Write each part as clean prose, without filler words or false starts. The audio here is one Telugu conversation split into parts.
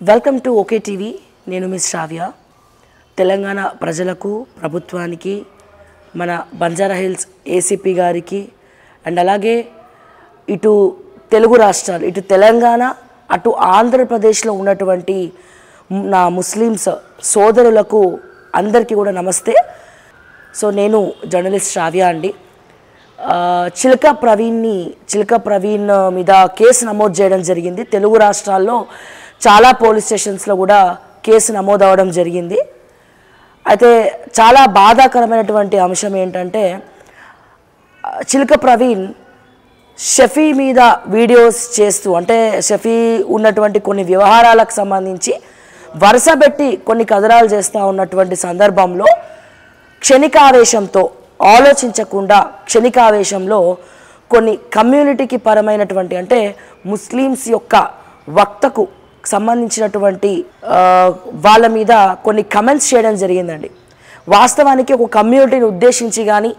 Welcome to okay TV. నేను మిస్ శ్రావ్య. తెలంగాణ ప్రజలకు, ప్రభుత్వానికి, మన బంజారా హిల్స్ ఏసీపీ గారికి అండ్ అలాగే ఇటు తెలుగు రాష్ట్రాలు, ఇటు తెలంగాణ అటు ఆంధ్రప్రదేశ్లో ఉన్నటువంటి నా ముస్లిమ్స్ సోదరులకు అందరికీ కూడా నమస్తే. సో నేను జర్నలిస్ట్ శ్రావ్య అండి. చిలక ప్రవీణ్ మీద కేసు నమోదు చేయడం జరిగింది. తెలుగు రాష్ట్రాల్లో చాలా పోలీస్ స్టేషన్స్లో కూడా కేసు నమోదు అవ్వడం జరిగింది. అయితే చాలా బాధాకరమైనటువంటి అంశం ఏంటంటే, చిలక ప్రవీణ్ షఫీ మీద వీడియోస్ చేస్తూ, అంటే షఫీ ఉన్నటువంటి కొన్ని వ్యవహారాలకు సంబంధించి వరుసపెట్టి కొన్ని కథనాలు చేస్తూ ఉన్నటువంటి సందర్భంలో క్షణికావేశంతో, ఆలోచించకుండా క్షణికావేశంలో కొన్ని కమ్యూనిటీకి పరమైనటువంటి, అంటే ముస్లిమ్స్ యొక్క వక్తకు సంబంధించినటువంటి వాళ్ళ మీద కొన్ని కమెంట్స్ చేయడం జరిగిందండి. వాస్తవానికి ఒక కమ్యూనిటీని ఉద్దేశించి కానీ,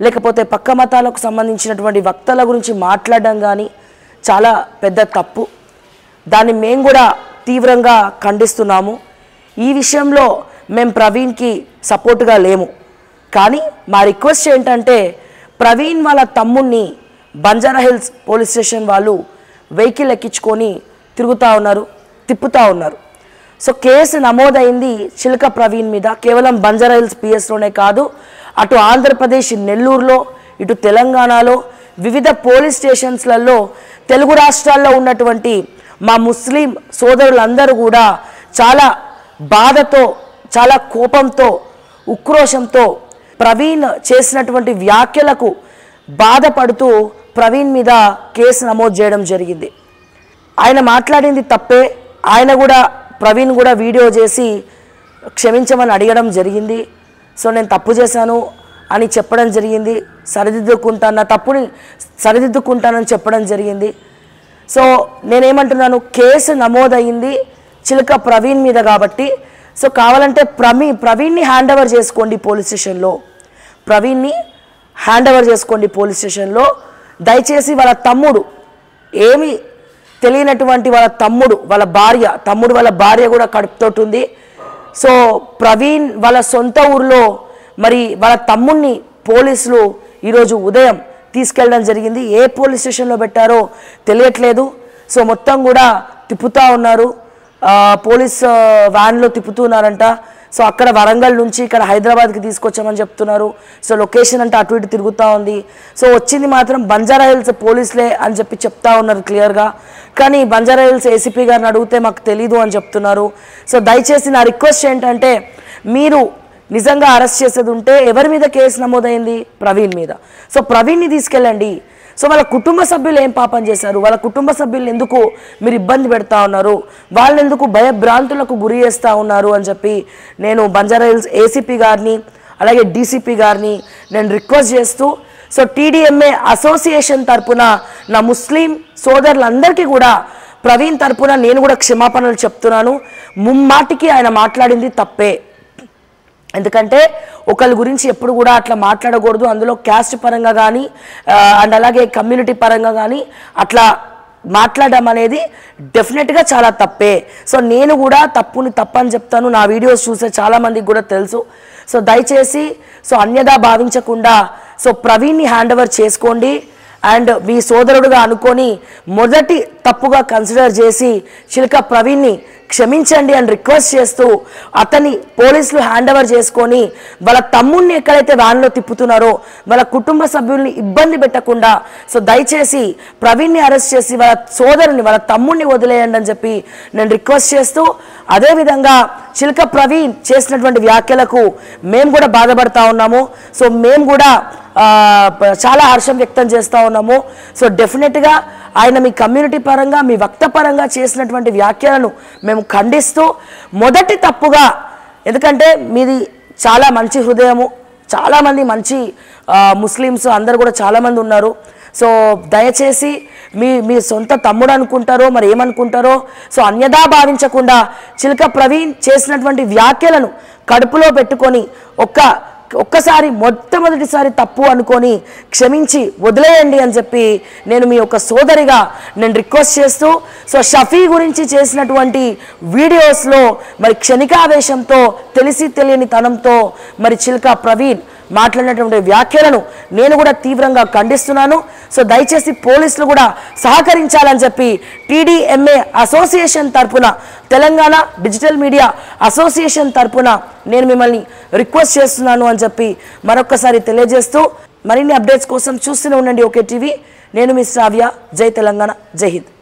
లేకపోతే పక్క మతాలకు సంబంధించినటువంటి వక్తల గురించి మాట్లాడడం కానీ చాలా పెద్ద తప్పు. దాన్ని మేము కూడా తీవ్రంగా ఖండిస్తున్నాము. ఈ విషయంలో మేము ప్రవీణ్కి సపోర్ట్గా లేము. కానీ మా రిక్వెస్ట్ ఏంటంటే, ప్రవీణ్ వాళ్ళ తమ్ముడిని బంజారా హిల్స్ పోలీస్ స్టేషన్ వాళ్ళు వెహికల్ ఎక్కించుకొని తిప్పుతూ ఉన్నారు. సో కేసు నమోదైంది చిలక ప్రవీణ్ మీద. కేవలం బంజారా హిల్స్ పిఎస్లోనే కాదు, అటు ఆంధ్రప్రదేశ్ నెల్లూరులో, ఇటు తెలంగాణలో వివిధ పోలీస్ స్టేషన్స్లలో తెలుగు రాష్ట్రాల్లో ఉన్నటువంటి మా ముస్లిం సోదరులందరూ కూడా చాలా బాధతో, చాలా కోపంతో, ఉక్రోషంతో ప్రవీణ్ చేసినటువంటి వ్యాఖ్యలకు బాధపడుతూ ప్రవీణ్ మీద కేసు నమోదు చేయడం జరిగింది. ఆయన మాట్లాడింది తప్పే. ప్రవీణ్ కూడా వీడియో చేసి క్షమించమని అడగడం జరిగింది. సో నేను తప్పు చేశాను అని చెప్పడం జరిగింది. నా తప్పుని సరిదిద్దుకుంటానని చెప్పడం జరిగింది. సో నేనేమంటున్నాను, కేసు నమోదయ్యింది చిలక ప్రవీణ్ మీద కాబట్టి, సో కావాలంటే ప్రవీణ్ని హ్యాండ్ ఓవర్ చేసుకోండి పోలీస్ స్టేషన్లో. దయచేసి వాళ్ళ తమ్ముడు, ఏమి తెలియనటువంటి వాళ్ళ వాళ్ళ భార్య కూడా కడుపుతోటి ఉంది. సో ప్రవీణ్ వాళ్ళ సొంత ఊరిలో మరి వాళ్ళ తమ్ముడిని పోలీసులు ఈరోజు ఉదయం తీసుకెళ్ళడం జరిగింది. ఏ పోలీస్ స్టేషన్లో పెట్టారో తెలియట్లేదు. సో మొత్తం కూడా తిప్పుతూ ఉన్నారు, పోలీస్ వ్యాన్లో తిప్పుతున్నారంట. సో అక్కడ వరంగల్ నుంచి ఇక్కడ హైదరాబాద్కి తీసుకొచ్చామని చెప్తున్నారు. సో లొకేషన్ అంటే అటు ఇటు తిరుగుతూ ఉంది. సో వచ్చింది మాత్రం బంజారా హిల్స్ పోలీసులే అని చెప్తా ఉన్నారు క్లియర్గా. కానీ బంజారా హిల్స్ ఏసీపీ గారిని అడిగితే మాకు తెలీదు అని చెప్తున్నారు. సో దయచేసి నా రిక్వెస్ట్ ఏంటంటే, మీరు నిజంగా అరెస్ట్ చేసేది ఉంటే ఎవరి మీద కేసు నమోదైంది? ప్రవీణ్ మీద. సో ప్రవీణ్ని తీసుకెళ్ళండి. సో వాళ్ళ కుటుంబ సభ్యులు ఏం పాపం చేశారు? వాళ్ళ కుటుంబ సభ్యులు ఎందుకు మీరు ఇబ్బంది పెడతా ఉన్నారు? వాళ్ళని ఎందుకు భయభ్రాంతులకు గురి చేస్తూ ఉన్నారు అని చెప్పి నేను బంజారా హిల్స్ ఏసీపీ గారిని అలాగే డీసీపీ గారిని నేను రిక్వెస్ట్ చేస్తూ, సో టీడీఎంఏ అసోసియేషన్ తరపున నా ముస్లిం సోదరులందరికీ కూడా ప్రవీణ్ తరపున నేను కూడా క్షమాపణలు చెప్తున్నాను. ముమ్మాటికి ఆయన మాట్లాడింది తప్పే. ఎందుకంటే ఒకరి గురించి ఎప్పుడు కూడా అట్లా మాట్లాడకూడదు. అందులో క్యాస్ట్ పరంగా కానీ అండ్ అలాగే కమ్యూనిటీ పరంగా కానీ అట్లా మాట్లాడడం అనేది డెఫినెట్గా చాలా తప్పే. సో నేను కూడా తప్పని చెప్తాను. నా వీడియోస్ చూసే చాలామందికి కూడా తెలుసు. సో దయచేసి అన్యదా భావించకుండా ప్రవీణ్ని హ్యాండ్ ఓవర్ చేసుకోండి. అండ్ మీ సోదరుడుగా అనుకొని మొదటి తప్పుగా కన్సిడర్ చేసి చిలక ప్రవీణ్ని క్షమించండి అని రిక్వెస్ట్ చేస్తూ, అతన్ని పోలీసులు హ్యాండ్ ఓవర్ చేసుకొని వాళ్ళ తమ్ముడిని ఎక్కడైతే వ్యాన్లో తిప్పుతున్నారో వాళ్ళ కుటుంబ సభ్యుల్ని ఇబ్బంది పెట్టకుండా దయచేసి ప్రవీణ్ని అరెస్ట్ చేసి వాళ్ళ తమ్ముడిని వదిలేయండి అని చెప్పి నేను రిక్వెస్ట్ చేస్తూ, అదేవిధంగా చిలక ప్రవీణ్ చేసినటువంటి వ్యాఖ్యలకు మేము కూడా బాధపడతా ఉన్నాము. సో మేము కూడా చాలా హర్షం వ్యక్తం చేస్తూ ఉన్నాము. సో డెఫినెట్గా ఆయన మీ కమ్యూనిటీ పరంగా, మీ వక్త పరంగా చేసినటువంటి వ్యాఖ్యలను మేము ఖండిస్తూ, మొదటి తప్పుగా, ఎందుకంటే మీది చాలా మంచి హృదయము, చాలామంది మంచి ముస్లిమ్స్ అందరు కూడా చాలామంది ఉన్నారు. సో దయచేసి మీ సొంత తమ్ముడు అనుకుంటారో మరి ఏమనుకుంటారో, సో అన్యదా భావించకుండా చిలక ప్రవీణ్ చేసినటువంటి వ్యాఖ్యలను కడుపులో పెట్టుకొని ఒక్క ఒక్కసారి మొట్టమొదటిసారి తప్పు అనుకొని క్షమించి వదిలేయండి అని చెప్పి నేను మీ యొక్క సోదరిగా నేను రిక్వెస్ట్ చేస్తూ, సో షఫీ గురించి చేసినటువంటి వీడియోస్లో మరి క్షణికావేశంతో తెలిసి తెలియని తనంతో మరి చిల్కా ప్రవీణ్ మాట్లాడినటువంటి వ్యాఖ్యలను నేను కూడా తీవ్రంగా ఖండిస్తున్నాను. సో దయచేసి పోలీసులు కూడా సహకరించాలని చెప్పి TDMA అసోసియేషన్ తరపున, తెలంగాణ డిజిటల్ మీడియా అసోసియేషన్ తరపున నేను మిమ్మల్ని రిక్వెస్ట్ చేస్తున్నాను అని చెప్పి మరొకసారి తెలియజేస్తూ, మరిన్ని అప్డేట్స్ కోసం చూస్తూనే ఉండండి ఓకే టీవీ. నేను మీ శ్రావ్య. జై తెలంగాణ, జై హింద్.